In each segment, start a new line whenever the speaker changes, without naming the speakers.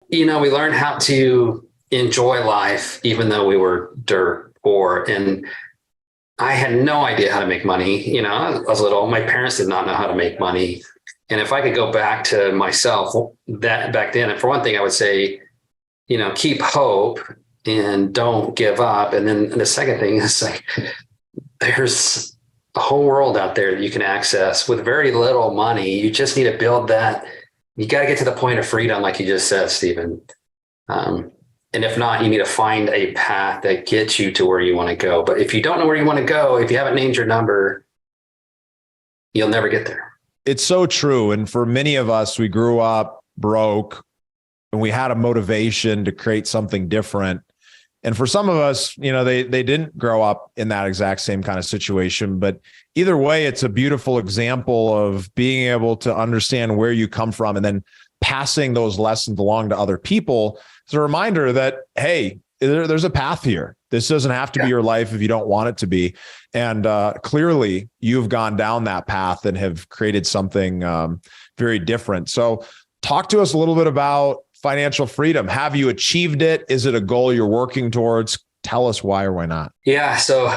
we learned how to enjoy life, even though we were dirt poor. And I had no idea how to make money. I was little. My parents did not know how to make money. And if I could go back to myself that back then, and for one thing, I would say, keep hope and don't give up. And then the second thing is like, there's a whole world out there that you can access with very little money. You just need to build that. You got to get to the point of freedom, like you just said, Stephen. And if not, you need to find a path that gets you to where you want to go. But if you don't know where you want to go, if you haven't named your number, you'll never get there.
It's so true. And for many of us, we grew up broke and we had a motivation to create something different. And for some of us, they didn't grow up in that exact same kind of situation. But either way, it's a beautiful example of being able to understand where you come from and then passing those lessons along to other people. It's a reminder that, hey, there's a path here. This doesn't have to be your life if you don't want it to be. And clearly, you've gone down that path and have created something very different. So talk to us a little bit about financial freedom. Have you achieved it? Is it a goal you're working towards? Tell us why or why not.
Yeah. So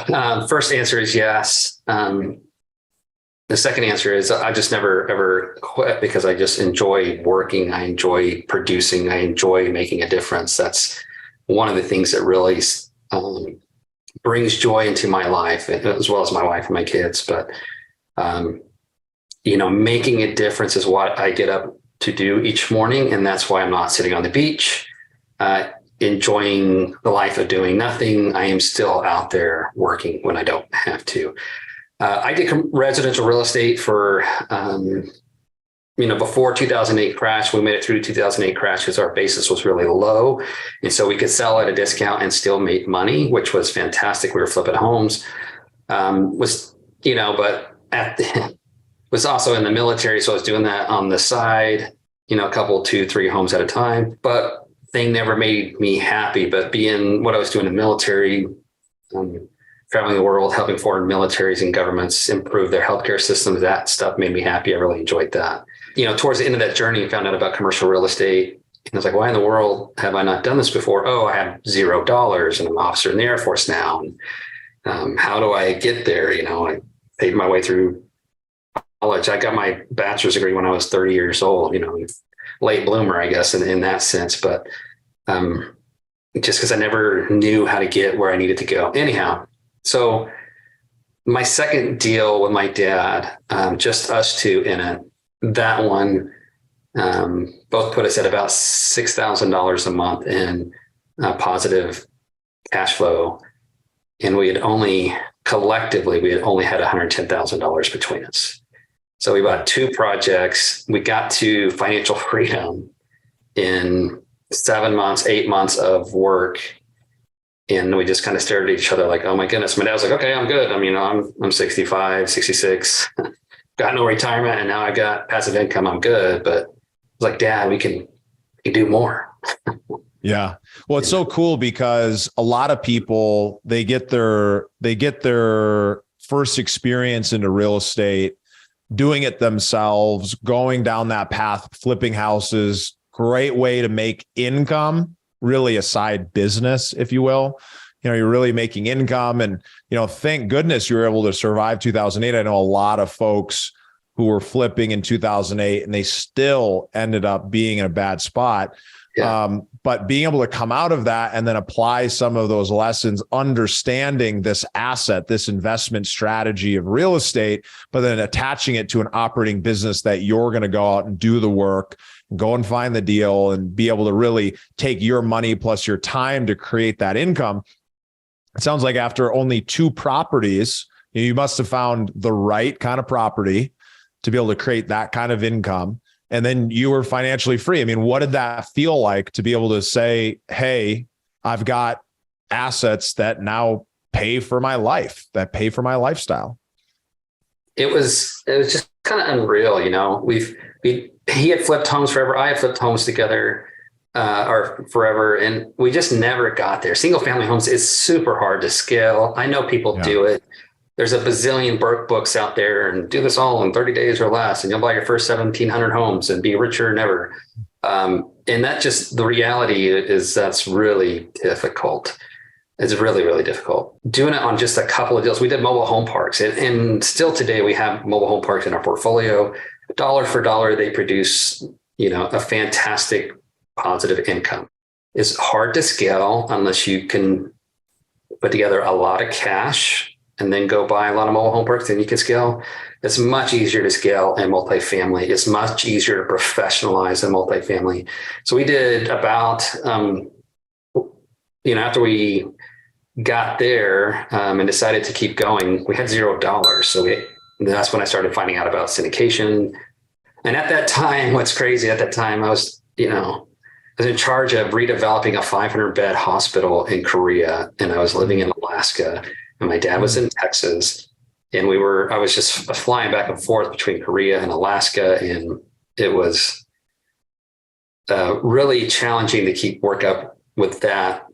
first answer is yes. The second answer is I just never, ever quit because I just enjoy working. I enjoy producing. I enjoy making a difference. That's one of the things that really brings joy into my life, as well as my wife and my kids. But, making a difference is what I get up to do each morning. And that's why I'm not sitting on the beach, enjoying the life of doing nothing. I am still out there working when I don't have to. I did residential real estate for, before 2008 crash. We made it through 2008 crash because our basis was really low. And so we could sell at a discount and still make money, which was fantastic. We were flipping homes, was also in the military. So I was doing that on the side, a couple, 2, 3 homes at a time, but thing never made me happy. But being what I was doing in the military, traveling the world, helping foreign militaries and governments improve their healthcare systems, that stuff made me happy. I really enjoyed that. Towards the end of that journey, I found out about commercial real estate. And I was like, why in the world have I not done this before? Oh, I have $0 and I'm an officer in the Air Force now. And how do I get there? I paid my way through college. I got my bachelor's degree when I was 30 years old, late bloomer, I guess, in that sense. But just because I never knew how to get where I needed to go. Anyhow, so my second deal with my dad, just us two in it, that one both put us at about $6,000 a month in positive cash flow. And we had only had $110,000 between us. So we bought 2 projects. We got to financial freedom in 7 months, 8 months of work. And we just kind of stared at each other like, oh my goodness. My dad was like, okay, I'm good. I'm 65, 66, got no retirement. And now I got passive income. I'm good. But I was like, Dad, we can do more.
Yeah. Well, it's so cool because a lot of people, they get their first experience into real estate, doing it themselves, going down that path, flipping houses, great way to make income, really a side business, if you will. You're really making income and, thank goodness you were able to survive 2008. I know a lot of folks who were flipping in 2008 and they still ended up being in a bad spot. Yeah. But being able to come out of that and then apply some of those lessons, understanding this asset, this investment strategy of real estate, but then attaching it to an operating business that you're going to go out and do the work, go and find the deal and be able to really take your money plus your time to create that income. It sounds like after only 2 properties, you must have found the right kind of property to be able to create that kind of income. And then you were financially free. I mean, what did that feel like to be able to say, hey, I've got assets that now pay for my life, that pay for my lifestyle?
It was just kind of unreal. He had flipped homes forever. I had flipped homes together or forever. And we just never got there. Single family homes is super hard to scale. I know people do it. There's a bazillion books out there and do this all in 30 days or less. And you'll buy your first 1,700 homes and be richer than ever. And that just, the reality is that's really difficult. It's really, really difficult. Doing it on just a couple of deals. We did mobile home parks, and still today we have mobile home parks in our portfolio. Dollar for dollar, they produce, a fantastic positive income. It's hard to scale unless you can put together a lot of cash and then go buy a lot of mobile home parks, then you can scale. It's much easier to scale in multifamily. It's much easier to professionalize in multifamily. So we did about, after we got there and decided to keep going, we had $0. So that's when I started finding out about syndication. And at that time, what's crazy, at that time, I was in charge of redeveloping a 500-bed hospital in Korea, and I was living in Alaska, and my dad was in Texas, and I was just flying back and forth between Korea and Alaska, and it was really challenging to keep work up with that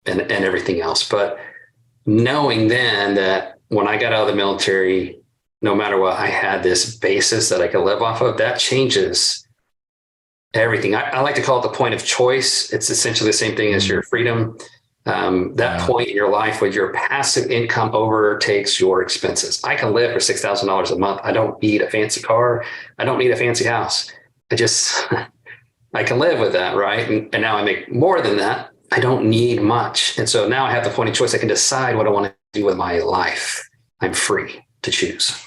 and everything else. But knowing then that when I got out of the military, no matter what, I had this basis that I could live off of, that changes everything. I like to call it the point of choice. It's essentially the same thing as your freedom. Point in your life where your passive income overtakes your expenses. I can live for $6,000 a month. I don't need a fancy car. I don't need a fancy house. I can live with that, right? And now I make more than that. I don't need much. And so now I have the point of choice. I can decide what I want to do with my life. I'm free to choose.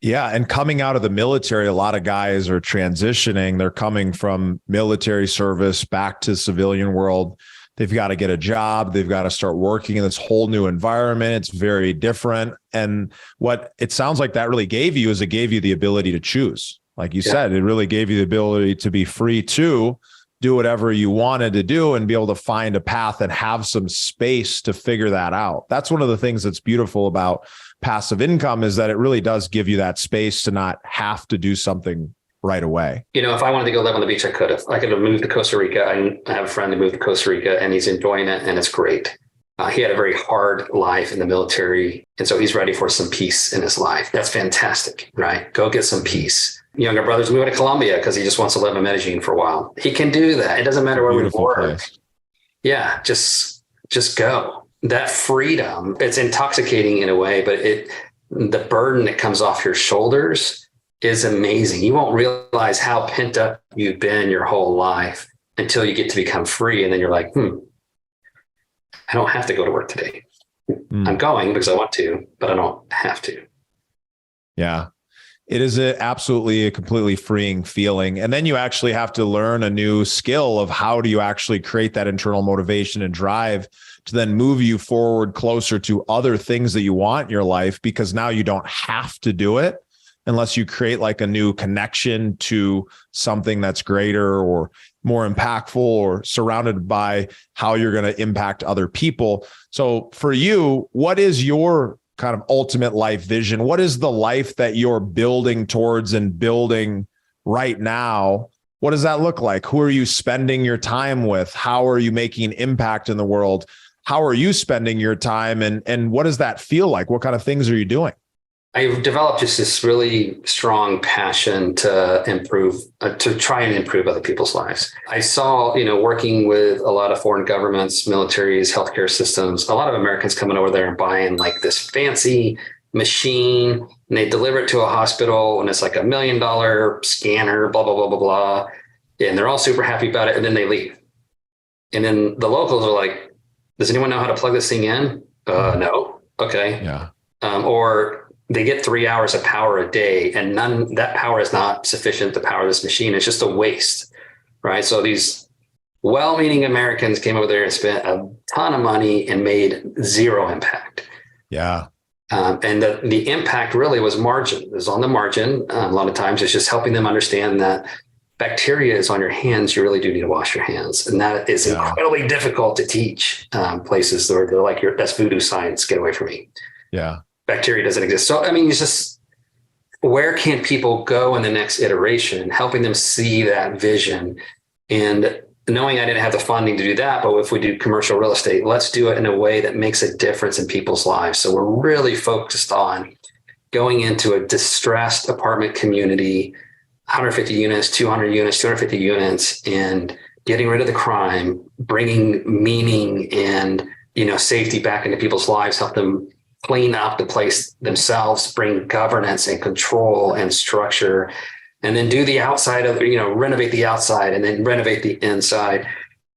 Yeah. And coming out of the military, a lot of guys are transitioning. They're coming from military service back to civilian world. They've got to get a job. They've got to start working in this whole new environment. It's very different. And what it sounds like that really gave you is it gave you the ability to choose. Like you said, it really gave you the ability to be free to do whatever you wanted to do and be able to find a path and have some space to figure that out. That's one of the things that's beautiful about passive income, is that it really does give you that space to not have to do something right away.
If I wanted to go live on the beach, I could have. I could have moved to Costa Rica. I have a friend who moved to Costa Rica, and he's enjoying it, and it's great. He had a very hard life in the military, and so he's ready for some peace in his life. That's fantastic, right? Go get some peace. Younger brother's moving to Colombia because he just wants to live in Medellin for a while. He can do that. It doesn't matter where we work. Place. Yeah, just go. That freedom, it's intoxicating in a way, but the burden that comes off your shoulders is amazing. You won't realize how pent up you've been your whole life until you get to become free. And then you're like, I don't have to go to work today. I'm going because I want to, but I don't have to.
Yeah. It is absolutely a completely freeing feeling. And then you actually have to learn a new skill of how do you actually create that internal motivation and drive to then move you forward closer to other things that you want in your life, because now you don't have to do it unless you create like a new connection to something that's greater or more impactful or surrounded by how you're going to impact other people. So for you, what is your kind of ultimate life vision? What is the life that you're building towards and building right now? What does that look like? Who are you spending your time with? How are you making impact in the world? How are you spending your time? And what does that feel like? What kind of things are you doing?
I've developed just this really strong passion to try and improve other people's lives. I saw, working with a lot of foreign governments, militaries, healthcare systems, a lot of Americans coming over there and buying like this fancy machine, and they deliver it to a hospital, and it's like $1 million scanner, blah, blah, blah, blah, blah. And they're all super happy about it. And then they leave. And then the locals are like, does anyone know how to plug this thing in? No. Okay.
Yeah.
Or they get 3 hours of power a day, and that power is not sufficient to power this machine. It's just a waste, right? So these well-meaning Americans came over there and spent a ton of money and made zero impact.
Yeah.
And the impact really was margin. It was on the margin. A lot of times it's just helping them understand that bacteria is on your hands. You really do need to wash your hands. And that is incredibly difficult to teach places where they're like, that's voodoo science. Get away from me.
Yeah.
Bacteria doesn't exist. So, it's just, where can people go in the next iteration, helping them see that vision, and knowing I didn't have the funding to do that, but if we do commercial real estate, let's do it in a way that makes a difference in people's lives. So we're really focused on going into a distressed apartment community, 150 units, 200 units, 250 units, and getting rid of the crime, bringing meaning and, safety back into people's lives, help them clean up the place themselves, bring governance and control and structure, and then do the outside of, renovate the outside and then renovate the inside.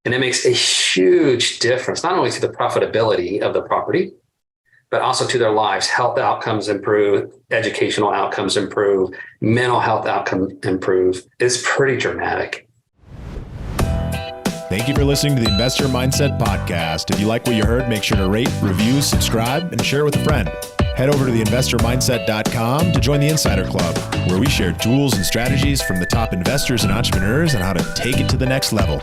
And it makes a huge difference, not only to the profitability of the property, but also to their lives. Health outcomes improve, educational outcomes improve, mental health outcomes improve. It's pretty dramatic.
Thank you for listening to the Investor Mindset Podcast. If you like what you heard, make sure to rate, review, subscribe, and share with a friend. Head over to theinvestormindset.com to join the Insider Club, where we share tools and strategies from the top investors and entrepreneurs on how to take it to the next level.